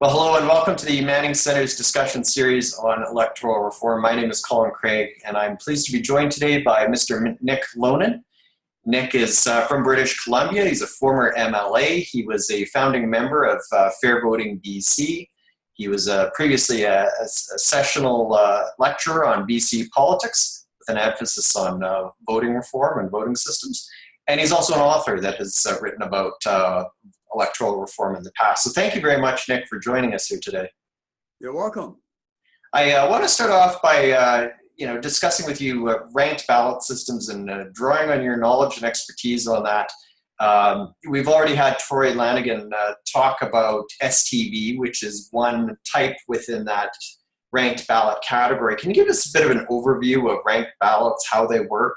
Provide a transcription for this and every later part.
Well, hello and welcome to the Manning Center's discussion series on electoral reform. My name is Colin Craig, and I'm pleased to be joined today by Mr. Nick Loenen. Nick is from British Columbia. He's a former MLA. He was a founding member of Fair Voting BC. He was previously a sessional lecturer on BC politics with an emphasis on voting reform and voting systems. And he's also an author that has written about electoral reform in the past. So thank you very much, Nick, for joining us here today. You're welcome. I want to start off by discussing with you ranked ballot systems and drawing on your knowledge and expertise on that. We've already had Troy Lanigan talk about STV, which is one type within that ranked ballot category. Can you give us a bit of an overview of ranked ballots, how they work,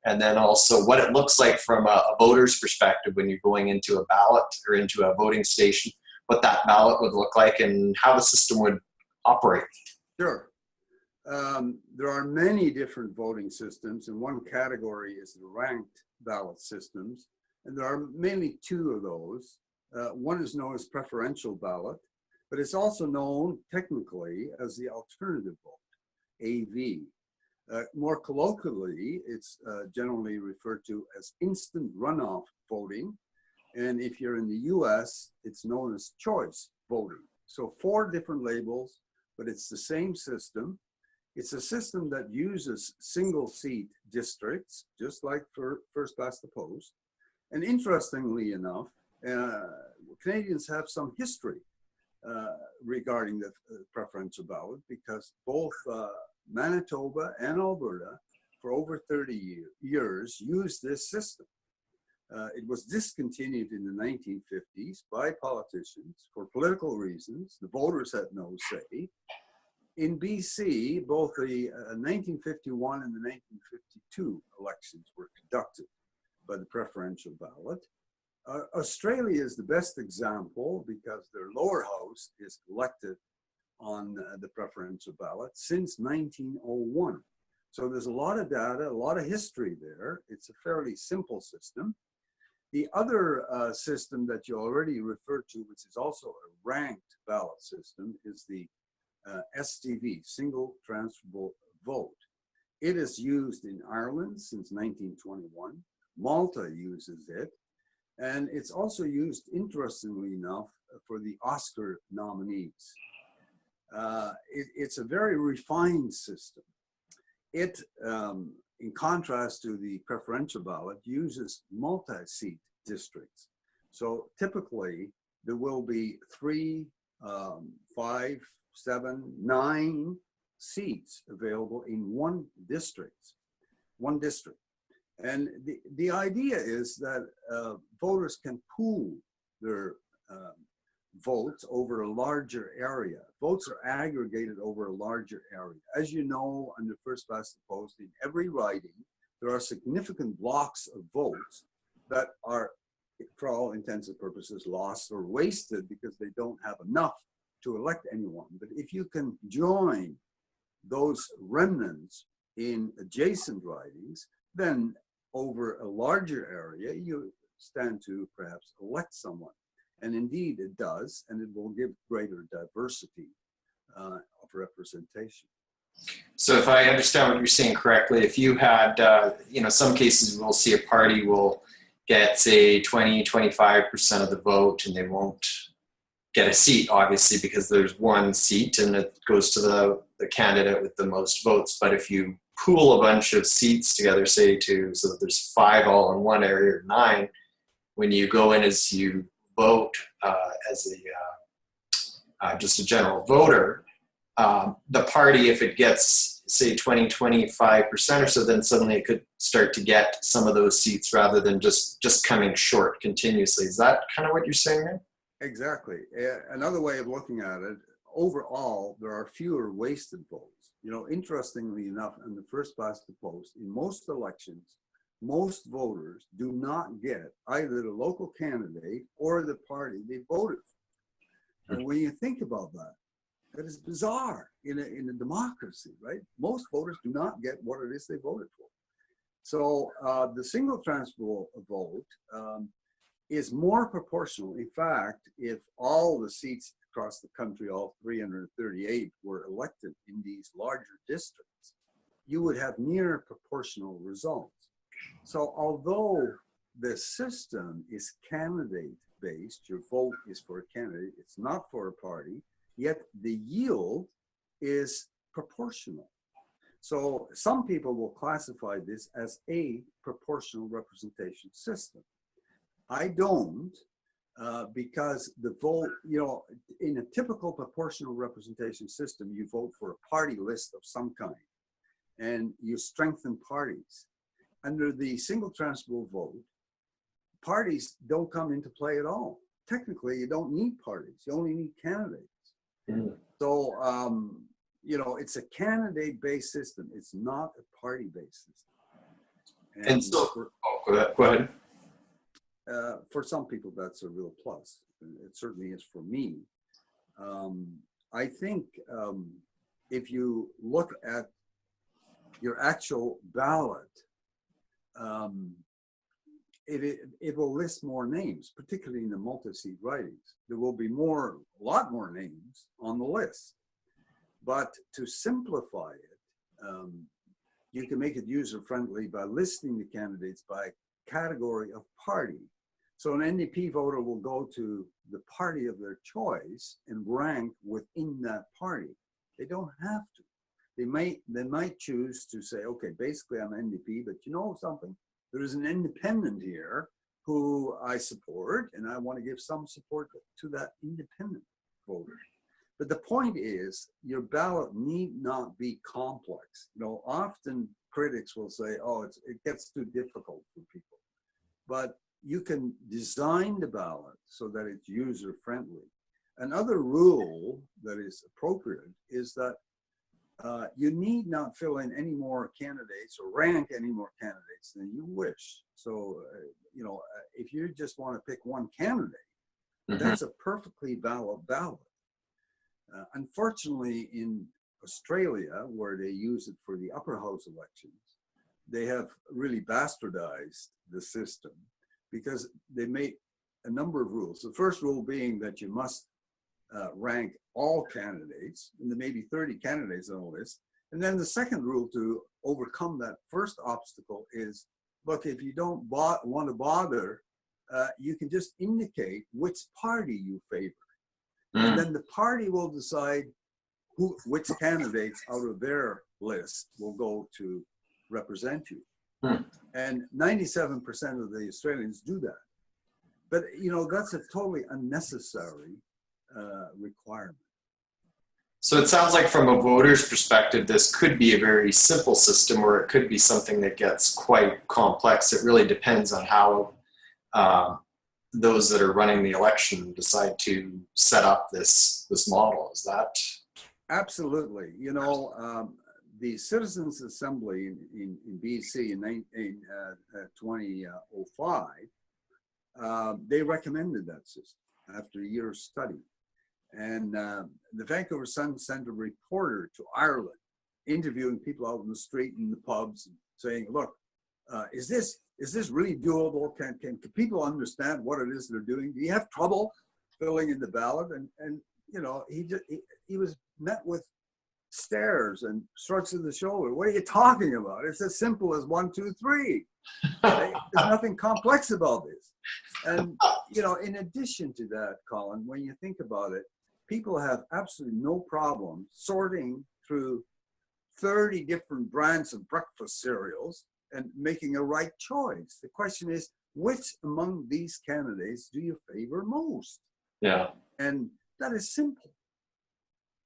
and then also what it looks like from a voter's perspective when you're going into a ballot or into a voting station, what that ballot would look like and how the system would operate? Sure. There are many different voting systems, and one category is the ranked ballot systems, and there are mainly two of those. One is known as preferential ballot, but it's also known technically as the alternative vote, AV. More colloquially, it's generally referred to as instant runoff voting. And if you're in the US, it's known as choice voting. So 4 different labels, but it's the same system. It's a system that uses single seat districts, just like for first past the post. And interestingly enough, Canadians have some history regarding the preferential ballot because both Manitoba and Alberta for over 30 years used this system. It was discontinued in the 1950s by politicians for political reasons. The voters had no say. In BC, both the 1951 and the 1952 elections were conducted by the preferential ballot. Australia is the best example because their lower house is elected on the preferential ballot since 1901. So there's a lot of data, a lot of history there. It's a fairly simple system. The other system that you already referred to, which is also a ranked ballot system, is the STV, single transferable vote. It is used in Ireland since 1921. Malta uses it. And it's also used, interestingly enough, for the Oscar nominees. It's a very refined system. It, in contrast to the preferential ballot, uses multi-seat districts. So typically, there will be 3, 5, 7, 9 seats available in one district. And the idea is that voters can pool their votes over a larger area. Votes are aggregated over a larger area. As you know, under first past the post, in every riding, there are significant blocks of votes that are, for all intents and purposes, lost or wasted because they don't have enough to elect anyone. But if you can join those remnants in adjacent ridings, then over a larger area, you stand to perhaps elect someone. And indeed it does, and it will give greater diversity of representation. So if I understand what you're saying correctly, if you had, some cases we'll see a party will get, say, 20, 25% of the vote, and they won't get a seat, obviously, because there's one seat and it goes to the candidate with the most votes. But if you pool a bunch of seats together, say, so that there's 5 all in one area or 9, when you go in as you vote as just a general voter, the party, if it gets, say, 20, 25% or so, then suddenly it could start to get some of those seats rather than just coming short continuously. Is that kind of what you're saying there? Exactly. Another way of looking at it, overall, there are fewer wasted votes. Interestingly enough, in the first past the post, in most elections, most voters do not get either the local candidate or the party they voted for. And when you think about that, that is bizarre in a democracy, right? Most voters do not get what it is they voted for. So the single transferable vote is more proportional. In fact, if all the seats across the country, all 338, were elected in these larger districts, you would have near proportional results. So although the system is candidate-based, your vote is for a candidate, it's not for a party, yet the yield is proportional. So some people will classify this as a proportional representation system. I don't, because the vote, in a typical proportional representation system, you vote for a party list of some kind, and you strengthen parties. Under the single transferable vote, parties don't come into play at all. Technically, you don't need parties. You only need candidates. Mm-hmm. So, it's a candidate-based system. It's not a party-based system. And so, go ahead. For some people, that's a real plus. It certainly is for me. I think if you look at your actual ballot, it will list more names, particularly in the multi-seat ridings. There will be a lot more names on the list. But to simplify it, you can make it user-friendly by listing the candidates by category of party. So an NDP voter will go to the party of their choice and rank within that party. They don't have to. They might choose to say, okay, basically I'm NDP, but you know something? There is an independent here who I support, and I want to give some support to that independent voter. But the point is, your ballot need not be complex. Often critics will say, oh, it gets too difficult for people. But you can design the ballot so that it's user-friendly. Another rule that is appropriate is that you need not fill in any more candidates or rank any more candidates than you wish. So, if you just want to pick one candidate, mm-hmm. that's a perfectly valid ballot. Unfortunately, in Australia, where they use it for the upper house elections, they have really bastardized the system because they made a number of rules. The first rule being that you must rank all candidates, and there may be 30 candidates on the list. And then the second rule to overcome that first obstacle is, look, if you don't want to bother, you can just indicate which party you favor. And then the party will decide which candidates out of their list will go to represent you. And 97% of the Australians do that. But, that's a totally unnecessary requirement. So it sounds like from a voter's perspective, this could be a very simple system, or it could be something that gets quite complex. It really depends on how those that are running the election decide to set up this model. Is that? Absolutely. The Citizens Assembly in BC in 2005, they recommended that system after a year of study. And the Vancouver Sun sent a reporter to Ireland, interviewing people out in the street and the pubs, saying, look, is this really doable? Can people understand what it is they're doing? Do you have trouble filling in the ballot? And he was met with stares and shrugs of the shoulder. What are you talking about? It's as simple as 1, 2, 3. There's nothing complex about this. And in addition to that, Colin, when you think about it, people have absolutely no problem sorting through 30 different brands of breakfast cereals and making a right choice. The question is, which among these candidates do you favor most? Yeah. And that is simple.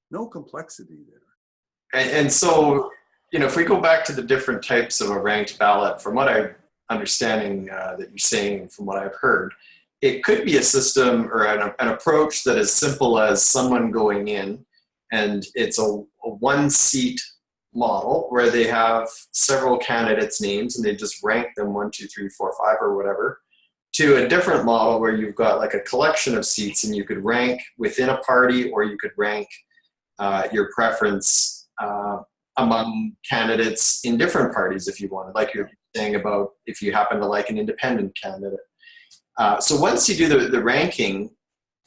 No complexity there. And so, if we go back to the different types of a ranked ballot, from what I'm understanding that you're saying, from what I've heard, it could be a system or an approach that is simple as someone going in, and it's a one-seat model where they have several candidates' names and they just rank them 1, 2, 3, 4, 5 or whatever, to a different model where you've got like a collection of seats and you could rank within a party, or you could rank your preference among candidates in different parties if you wanted, like you're saying about if you happen to like an independent candidate. So once you do the ranking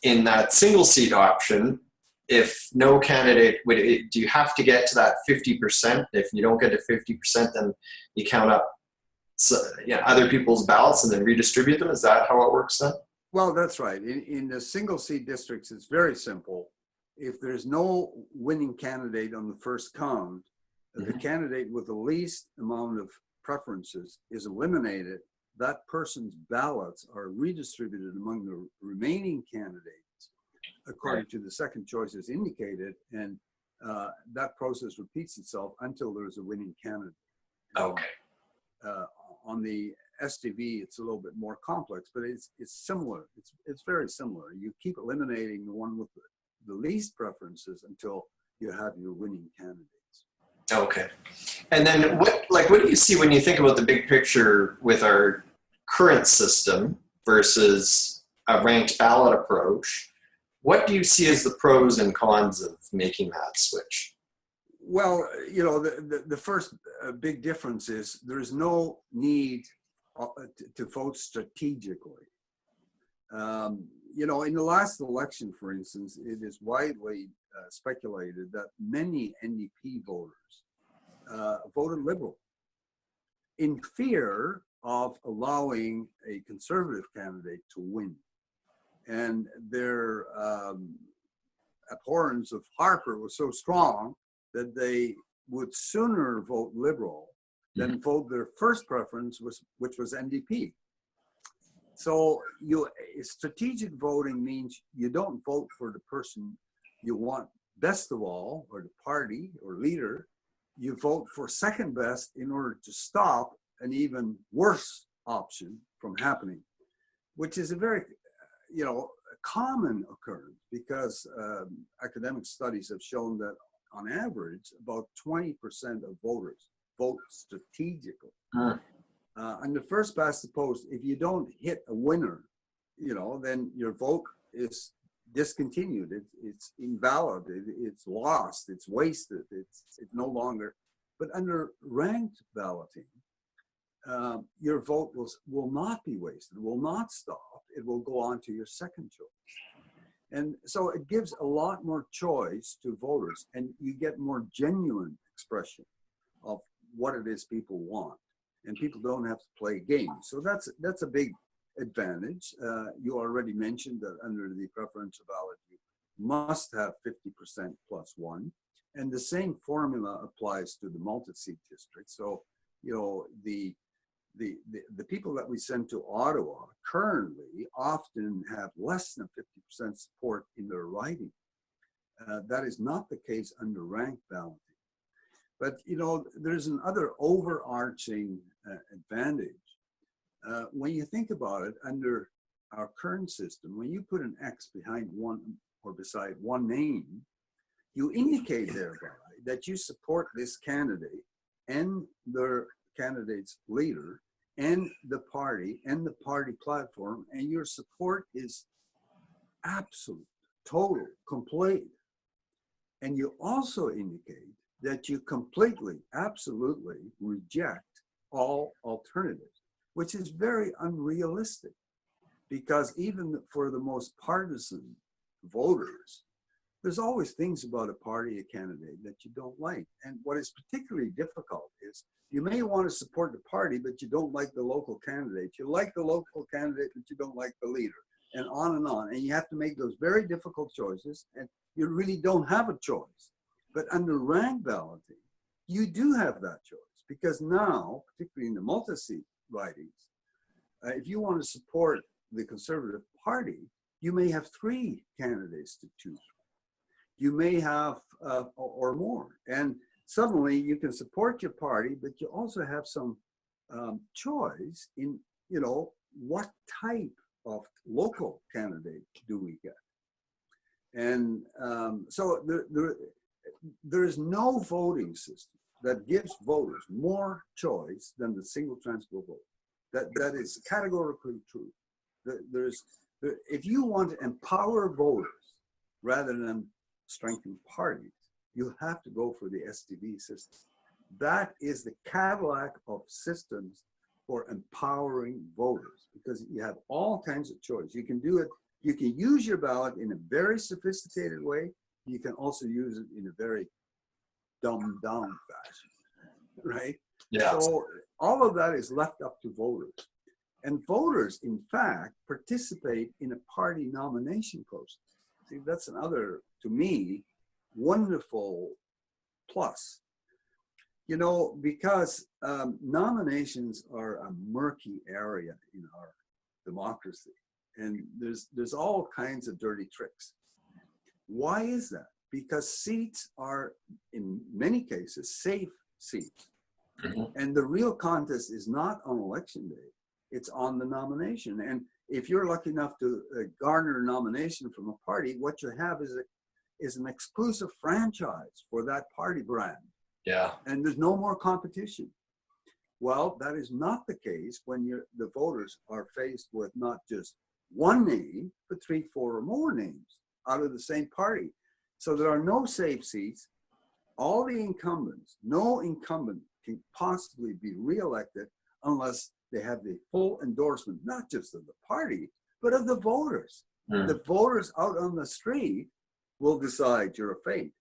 in that single seat option, if no candidate do you have to get to that 50%? If you don't get to 50%, then you count up other people's ballots and then redistribute them. Is that how it works then? Well, that's right. In the single seat districts, it's very simple. If there's no winning candidate on the first count, the candidate with the least amount of preferences is eliminated. That person's ballots are redistributed among the remaining candidates according to the second choice as indicated, and that process repeats itself until there's a winning candidate. Okay. On the STV, it's a little bit more complex, but it's similar. It's very similar. You keep eliminating the one with the least preferences until you have your winning candidates. Okay. And then what do you see when you think about the big picture with our current system versus a ranked ballot approach? What do you see as the pros and cons of making that switch? Well, the first big difference is there's no need to vote strategically. In the last election, for instance, it is widely speculated that many NDP voters voted Liberal in fear of allowing a Conservative candidate to win. And their abhorrence of Harper was so strong that they would sooner vote Liberal than vote their first preference, which was NDP. So strategic voting means you don't vote for the person you want best of all, or the party or leader. You vote for second best in order to stop an even worse option from happening, which is a very, common occurrence, because academic studies have shown that on average, about 20% of voters vote strategically. And the first past the post, if you don't hit a winner, then your vote is discontinued. It's invalid. It's lost. It's wasted. It's no longer. But under ranked balloting, your vote will not be wasted. Will not stop. It will go on to your second choice. And so it gives a lot more choice to voters, and you get more genuine expression of what it is people want, and people don't have to play games. So that's a big advantage. You already mentioned that under the preferential ballot, you must have 50% plus one, and the same formula applies to the multi-seat district. So, the people that we send to Ottawa currently often have less than 50% support in their riding. That is not the case under ranked balloting. But, there's another overarching advantage. When you think about it, under our current system, when you put an X behind one or beside one name, you indicate thereby that you support this candidate and their candidate's leader and the party platform, and your support is absolute, total, complete. And you also indicate that you completely, absolutely reject all alternatives, which is very unrealistic, because even for the most partisan voters, there's always things about a party, a candidate that you don't like. And what is particularly difficult is you may want to support the party, but you don't like the local candidate. You like the local candidate, but you don't like the leader, and on and on. And you have to make those very difficult choices, and you really don't have a choice. But under ranked balloting, you do have that choice, because now, particularly in the multi-seat ridings, if you want to support the Conservative Party, you may have 3 candidates to choose from. You may have, or more. And suddenly you can support your party, but you also have some choice in, what type of local candidate do we get? And so there is no voting system that gives voters more choice than the single transfer vote. That is categorically true. If you want to empower voters rather than strengthen parties, you have to go for the STV system. That is the Cadillac of systems for empowering voters, because you have all kinds of choice. You can do it, you can use your ballot in a very sophisticated way. You can also use it in a very dumbed down fashion, right? Yeah. So all of that is left up to voters. And voters, in fact, participate in a party nomination process. See, that's another, to me, wonderful plus. You know, because nominations are a murky area in our democracy, and there's all kinds of dirty tricks. Why is that? Because seats are, in many cases, safe seats. And the real contest is not on election day, it's on the nomination. And if you're lucky enough to garner a nomination from a party, what you have is an exclusive franchise for that party brand. Yeah. And there's no more competition. Well, that is not the case when the voters are faced with not just one name, but 3, 4, or more names out of the same party. So there are no safe seats. All the incumbents, no incumbent can possibly be reelected unless they have the full endorsement, not just of the party, but of the voters. The voters out on the street will decide your fate.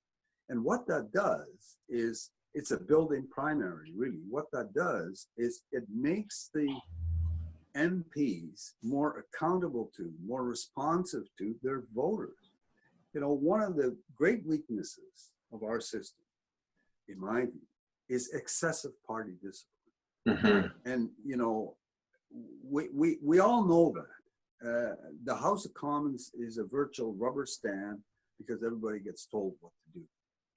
And what that does is, it's a built-in primary, really. What that does is it makes the MPs more accountable to, more responsive to their voters. You know, one of the great weaknesses of our system, in my view, is excessive party discipline. And, you know, we all know that. The House of Commons is a virtual rubber stamp because everybody gets told what to do.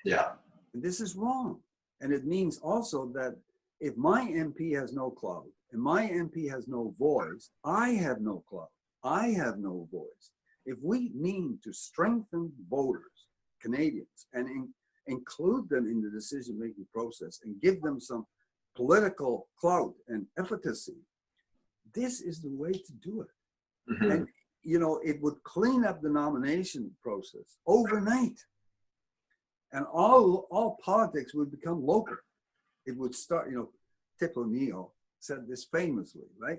Yeah. And this is wrong. And it means also that if my MP has no clout and my MP has no voice, I have no clout. I have no voice. If we mean to strengthen voters, Canadians, and include them in the decision-making process and give them some political clout and efficacy, this is the way to do it. And, you know, it would clean up the nomination process overnight. And all politics would become local. It would start, you know, Tip O'Neill said this famously, right?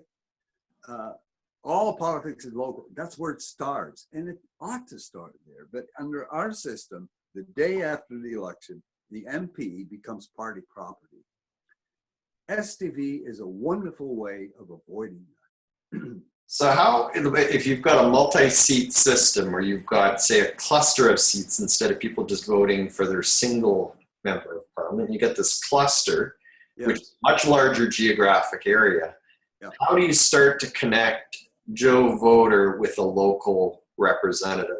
All politics is local. That's where it starts. And it ought to start there. But under our system, the day after the election, the MP becomes party property. STV is a wonderful way of avoiding that. So how, if you've got a multi-seat system where you've got, say, a cluster of seats instead of people just voting for their single member of parliament, you get this cluster, which is a much larger geographic area. How do you start to connect Joe voter with a local representative?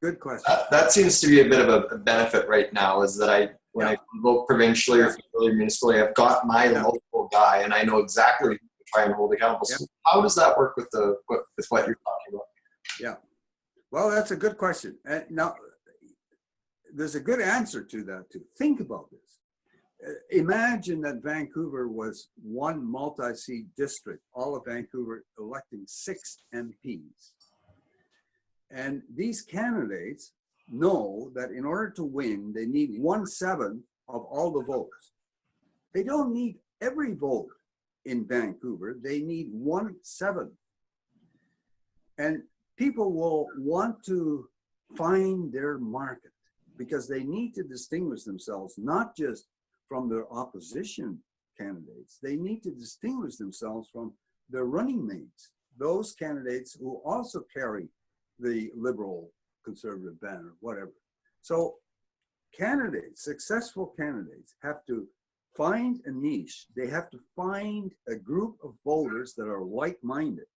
Good question. That seems to be a bit of a benefit right now, is that when I vote provincially or federally or municipally, I've got my local guy and I know exactly who to try and hold accountable. So how does that work with what you're talking about? Yeah. Well, that's a good question. And now, there's a good answer to that too. Think about this. Imagine that Vancouver was one multi-seat district, all of Vancouver electing 6 MPs. And these candidates know that in order to win, they need 1/7 of all the votes. They don't need every vote in Vancouver. They need 1/7. And people will want to find their market because they need to distinguish themselves, not just from their opposition candidates. They need to distinguish themselves from their running mates, those candidates who also carry the liberal conservative banner, whatever. So candidates, successful candidates, have to find a niche. They have to find a group of voters that are like-minded.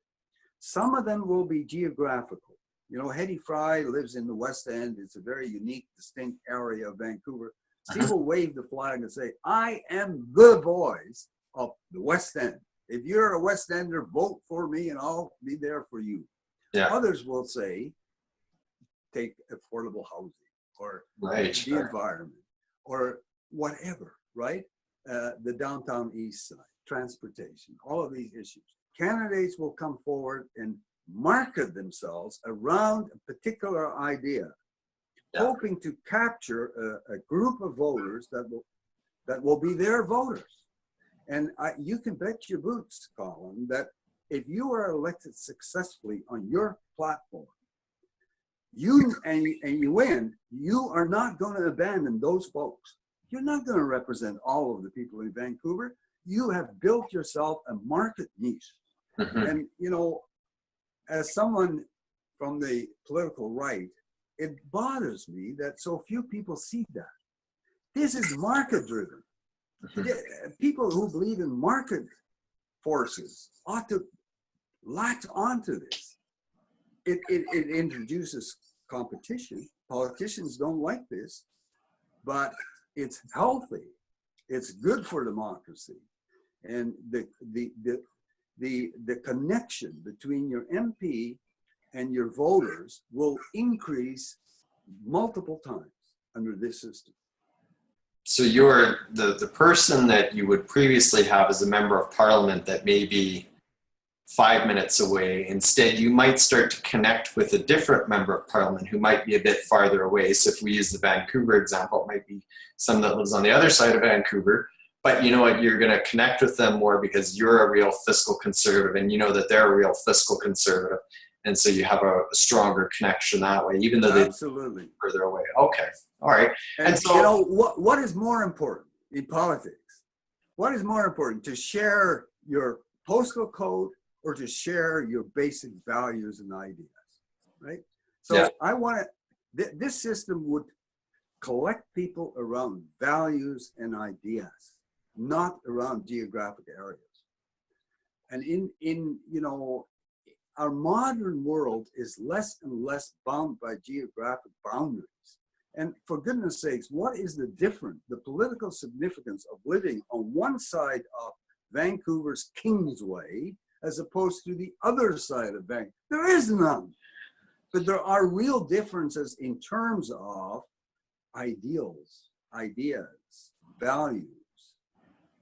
Some of them will be geographical. You know, Hetty Fry lives in the West End. It's a very unique, distinct area of Vancouver. She will wave the flag and say, I am the voice of the West End. If you're a West Ender, vote for me and I'll be there for you. Yeah. Others will say, take affordable housing or the environment or whatever, right? The downtown east side, transportation, all of these issues. Candidates will come forward and market themselves around a particular idea, hoping to capture a group of voters that will be their voters. And you can bet your boots, Colin, that if you are elected successfully on your platform, you win, you are not going to abandon those folks. You're not going to represent all of the people in Vancouver. You have built yourself a market niche. And, you know, as someone from the political right, it bothers me that so few people see that. This is market driven. People who believe in market forces ought to latch onto this. It introduces competition. Politicians don't like this, but it's healthy. It's good for democracy. And the connection between your MP and your voters will increase multiple times under this system. So you're the person that you would previously have as a member of parliament that may be 5 minutes away. Instead, you might start to connect with a different member of parliament who might be a bit farther away. So if we use the Vancouver example, it might be someone that lives on the other side of Vancouver, but you know what, you're going to connect with them more because you're a real fiscal conservative and you know that they're a real fiscal conservative. And so you have a stronger connection that way, even though they're further away. Okay, all right. And so, you know, what is more important in politics? What is more important, to share your postal code or to share your basic values and ideas, right? So yeah. I want to, this system would collect people around values and ideas, not around geographic areas. And in you know, our modern world is less and less bound by geographic boundaries. And for goodness sakes, what is the political significance of living on one side of Vancouver's Kingsway as opposed to the other side of Vancouver? There is none. But there are real differences in terms of ideals, ideas, values.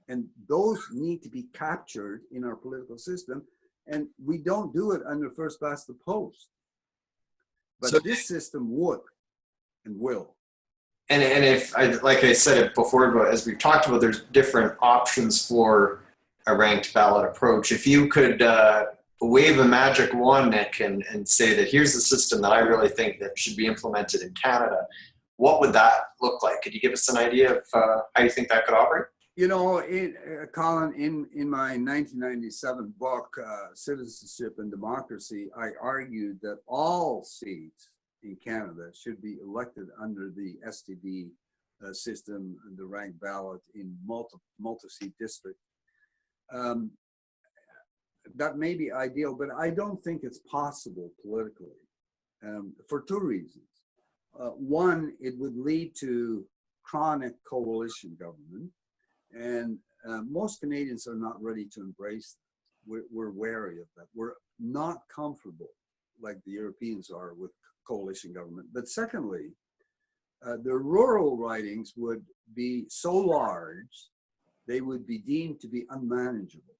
And those need to be captured in our political system. And we don't do it under first past the post. But so, this system would and will. And if, like I said it before, as we've talked about, there's different options for a ranked ballot approach. If you could wave a magic wand, Nick, and say that here's the system that I really think that should be implemented in Canada, what would that look like? Could you give us an idea of how you think that could operate? You know, Colin, in my 1997 book, Citizenship and Democracy, I argued that all seats in Canada should be elected under the STB system, the ranked ballot in multi-seat district. That may be ideal, but I don't think it's possible politically for two reasons. One, it would lead to chronic coalition government. And most Canadians are not ready to embrace that. We're wary of that. We're not comfortable, like the Europeans are, with coalition government. But secondly, the rural ridings would be so large, they would be deemed to be unmanageable.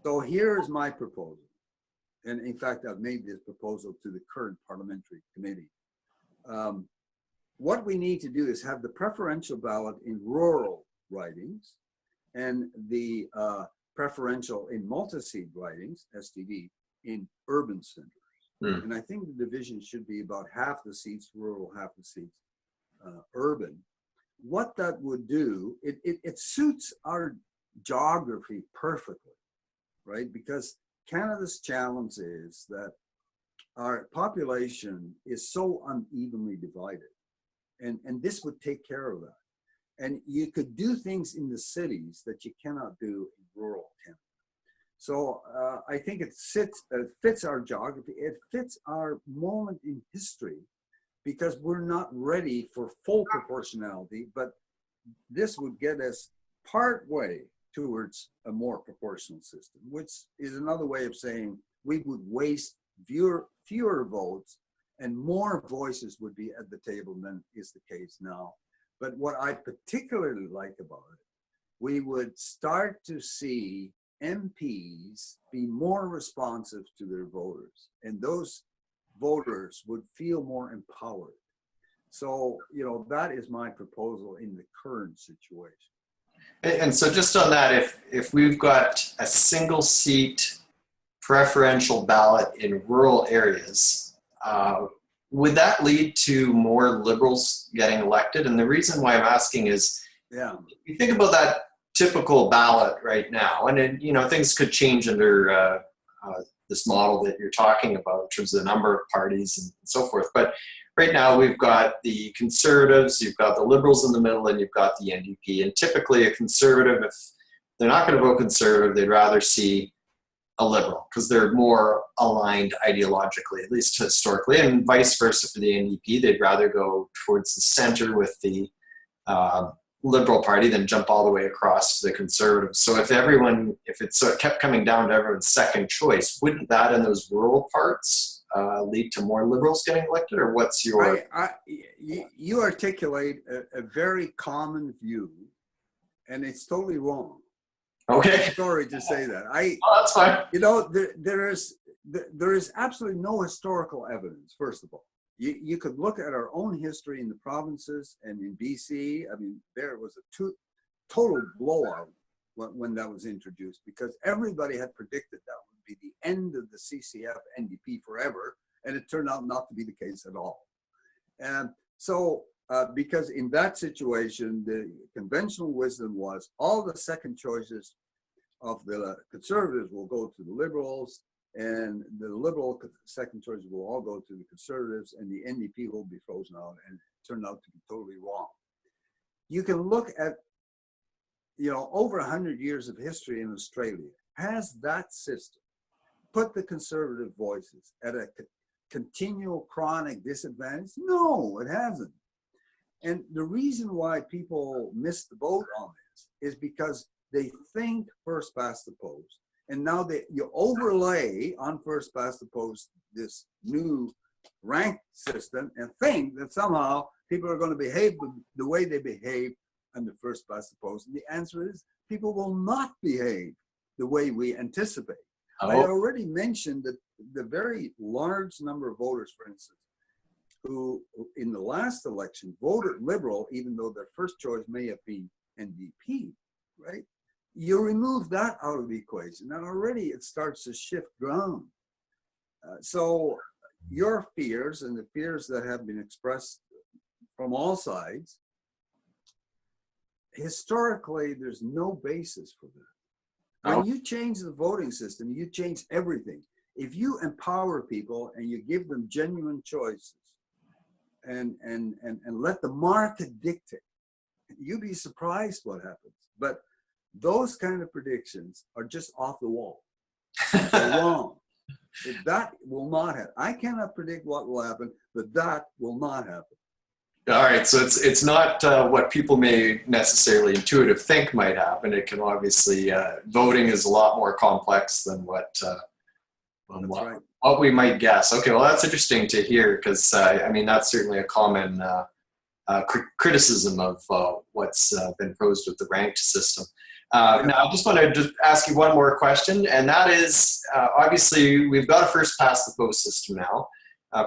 So here's my proposal. And in fact, I've made this proposal to the current parliamentary committee. What we need to do is have the preferential ballot in rural ridings and the preferential in multi-seat ridings, STD, in urban centers. And I think the division should be about half the seats rural, half the seats urban. What that would do, it suits our geography perfectly, right? Because Canada's challenge is that our population is so unevenly divided. And this would take care of that. And you could do things in the cities that you cannot do in rural Canada. So I think it fits our geography. It fits our moment in history because we're not ready for full proportionality, but this would get us part way towards a more proportional system, which is another way of saying we would waste fewer votes and more voices would be at the table than is the case now. But what I particularly like about it, we would start to see MPs be more responsive to their voters, and those voters would feel more empowered. So, you know, that is my proposal in the current situation. And so just on that, if we've got a single seat preferential ballot in rural areas, would that lead to more Liberals getting elected? And the reason why I'm asking is, Yeah. you think about that typical ballot right now, and it, things could change under this model that you're talking about in terms of the number of parties and so forth. But right now we've got the Conservatives, you've got the Liberals in the middle, and you've got the NDP. And typically a Conservative, if they're not going to vote Conservative, they'd rather see a Liberal because they're more aligned ideologically, at least historically, and vice versa for the NDP. They'd rather go towards the center with the Liberal Party than jump all the way across to the Conservatives. So if it kept coming down to everyone's second choice, wouldn't that in those rural parts lead to more Liberals getting elected, or what's your? You articulate a very common view, and it's totally wrong. Okay. I'm sorry to say that. That's fine. There is absolutely no historical evidence. First of all, you could look at our own history in the provinces and in BC. I mean, there was a total blowout when that was introduced, because everybody had predicted that would be the end of the CCF NDP forever, and it turned out not to be the case at all. And so, because in that situation, the conventional wisdom was all the second choices of the Conservatives will go to the Liberals, and the Liberal second choices will all go to the Conservatives, and the NDP will be frozen out, and it turned out to be totally wrong. You can look at, over 100 years of history in Australia. Has that system put the Conservative voices at a continual chronic disadvantage? No, it hasn't. And the reason why people miss the boat on this is because they think first past the post. And now you overlay on first past the post this new rank system and think that somehow people are going to behave the way they behave on the first past the post. And the answer is people will not behave the way we anticipate. Oh. I already mentioned that the very large number of voters, for instance, who in the last election voted Liberal, even though their first choice may have been NDP, right? You remove that out of the equation, and already it starts to shift ground. So your fears and the fears that have been expressed from all sides, historically, there's no basis for that. When you change the voting system, you change everything. If you empower people and you give them genuine choices and let the market dictate, you'd be surprised what happens. But those kind of predictions are just off the wall. They're wrong. That will not happen. I cannot predict what will happen, but that will not happen. All right, so it's not what people may necessarily intuitively think might happen. It can obviously, voting is a lot more complex than what we might guess. Okay, well, that's interesting to hear, because I mean, that's certainly a common criticism of what's been posed with the ranked system. Now, I just want to just ask you one more question, and that is, obviously, we've got a first past the post system now.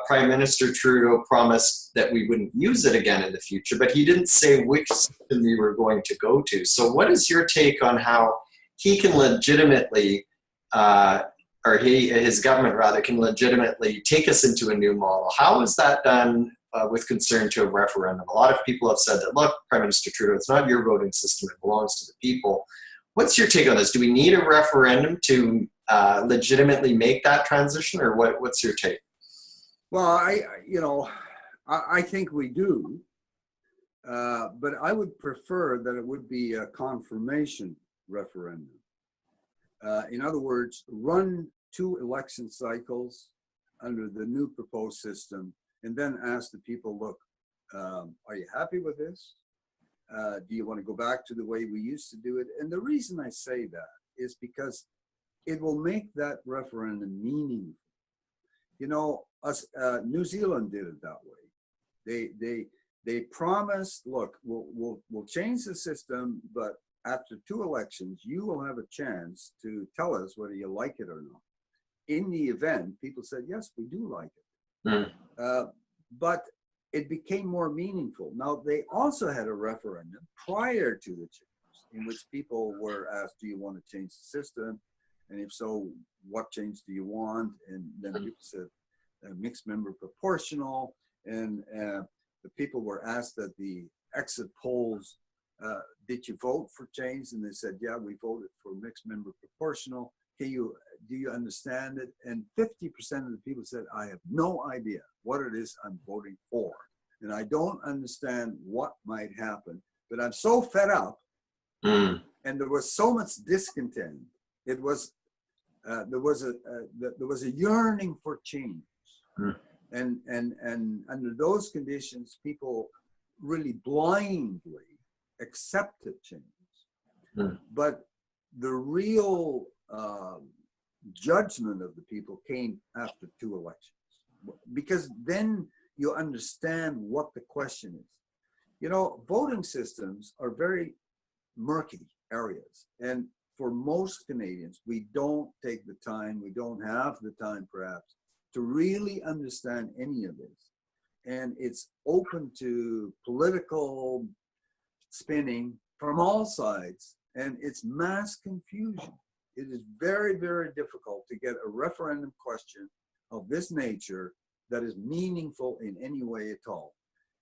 Prime Minister Trudeau promised that we wouldn't use it again in the future, but he didn't say which system we were going to go to. So what is your take on how he can legitimately, or his government rather, can legitimately take us into a new model? How is that done with concern to a referendum? A lot of people have said that, look, Prime Minister Trudeau, it's not your voting system, it belongs to the people. What's your take on this? Do we need a referendum to legitimately make that transition, or what's your take? Well, I think we do, but I would prefer that it would be a confirmation referendum. In other words, run 2 election cycles under the new proposed system, and then ask the people, look, are you happy with this? Do you want to go back to the way we used to do it? And the reason I say that is because it will make that referendum meaningful. New Zealand did it that way. They promised, look, we'll change the system, but after 2 elections, you will have a chance to tell us whether you like it or not. In the event, people said, yes, we do like it. But it became more meaningful. Now, they also had a referendum prior to the change. in which people were asked, do you want to change the system? And if so, what change do you want? And then people said mixed member proportional. And the people were asked at the exit polls, did you vote for change? And they said, yeah, we voted for mixed member proportional. Do you understand it? And 50% of the people said, I have no idea what it is I'm voting for. And I don't understand what might happen, but I'm so fed up. And there was so much discontent. It was, there was a yearning for change. And under those conditions, people really blindly accepted change. But the real judgment of the people came after 2 elections, because then you understand what the question is. You know, voting systems are very murky areas. And for most Canadians, we don't take the time, we don't have the time perhaps, to really understand any of this. And it's open to political spinning from all sides, and it's mass confusion. It is very, very difficult to get a referendum question of this nature that is meaningful in any way at all.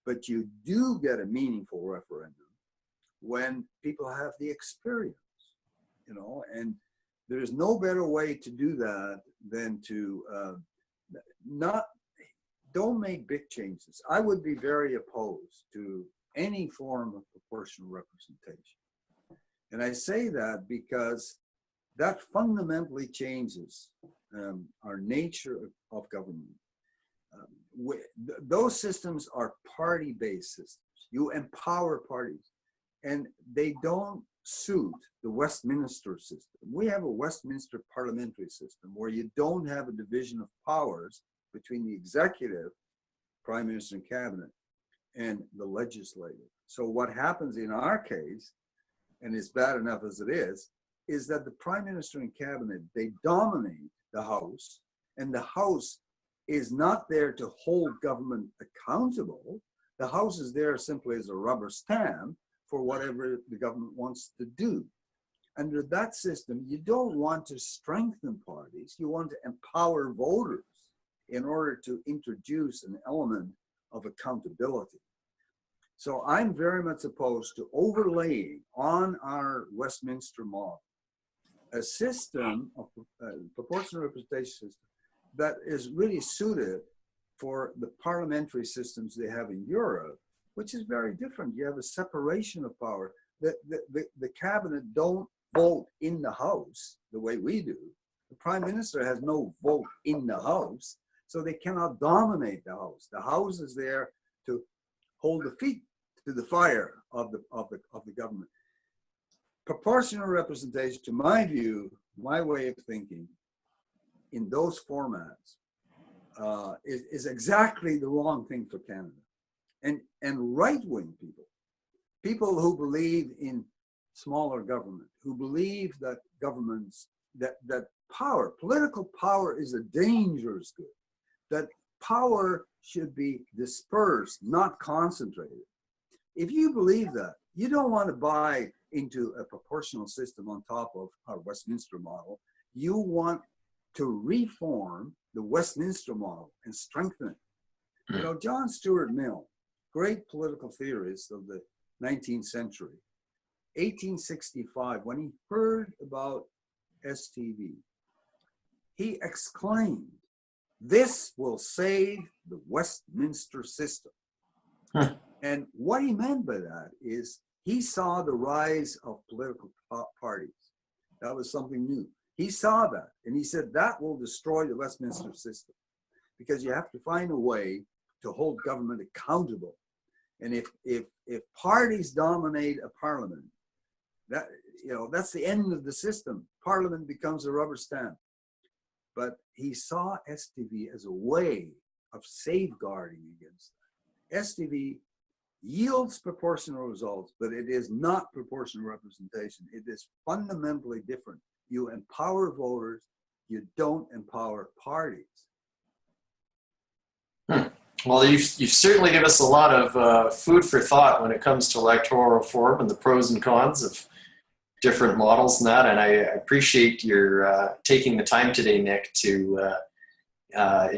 But you do get a meaningful referendum when people have the experience, you know, and there's no better way to do that than to don't make big changes. I would be very opposed to any form of proportional representation. And I say that because that fundamentally changes our nature of government. Those systems are party-based systems. You empower parties, and they don't suit the Westminster system. We have a Westminster parliamentary system where you don't have a division of powers between the executive, prime minister and cabinet, and the legislative. So what happens in our case, and it's bad enough as it is that the prime minister and cabinet, they dominate the House, and the House is not there to hold government accountable. The House is there simply as a rubber stamp for whatever the government wants to do. Under that system, you don't want to strengthen parties, you want to empower voters in order to introduce an element of accountability. So I'm very much opposed to overlaying on our Westminster model a system of proportional representation system that is really suited for the parliamentary systems they have in Europe, which is very different. You have a separation of power. The cabinet don't vote in the House the way we do. The prime minister has no vote in the House, so they cannot dominate the House. The House is there to hold the feet to the fire of the government. Proportional representation, to my view, my way of thinking, in those formats, is exactly the wrong thing for Canada. And right-wing people who believe in smaller government, who believe that governments, that power, political power is a dangerous good, that power should be dispersed, not concentrated. If you believe that, you don't want to buy into a proportional system on top of our Westminster model. You want to reform the Westminster model and strengthen it. You know, John Stuart Mill, great political theorist of the 19th century, 1865, when he heard about STV, he exclaimed, "This will save the Westminster system." And what he meant by that is he saw the rise of political parties. That was something new. He saw that, and he said that will destroy the Westminster system because you have to find a way to hold government accountable. And if parties dominate a parliament, that, you know, that's the end of the system. Parliament becomes a rubber stamp. But he saw STV as a way of safeguarding against that. STV yields proportional results, but it is not proportional representation. It is fundamentally different. You empower voters, you don't empower parties. Well, you've certainly given us a lot of food for thought when it comes to electoral reform and the pros and cons of different models than that. And I appreciate your taking the time today, Nick, to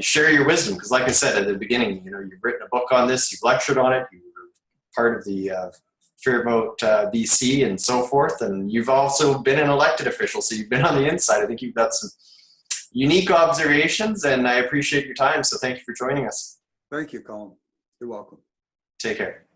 share your wisdom. Because like I said at the beginning, you know, you've written a book on this, you've lectured on it, you were part of the Fair Vote BC and so forth. And you've also been an elected official, so you've been on the inside. I think you've got some unique observations, and I appreciate your time. So thank you for joining us. Thank you, Colin. You're welcome. Take care.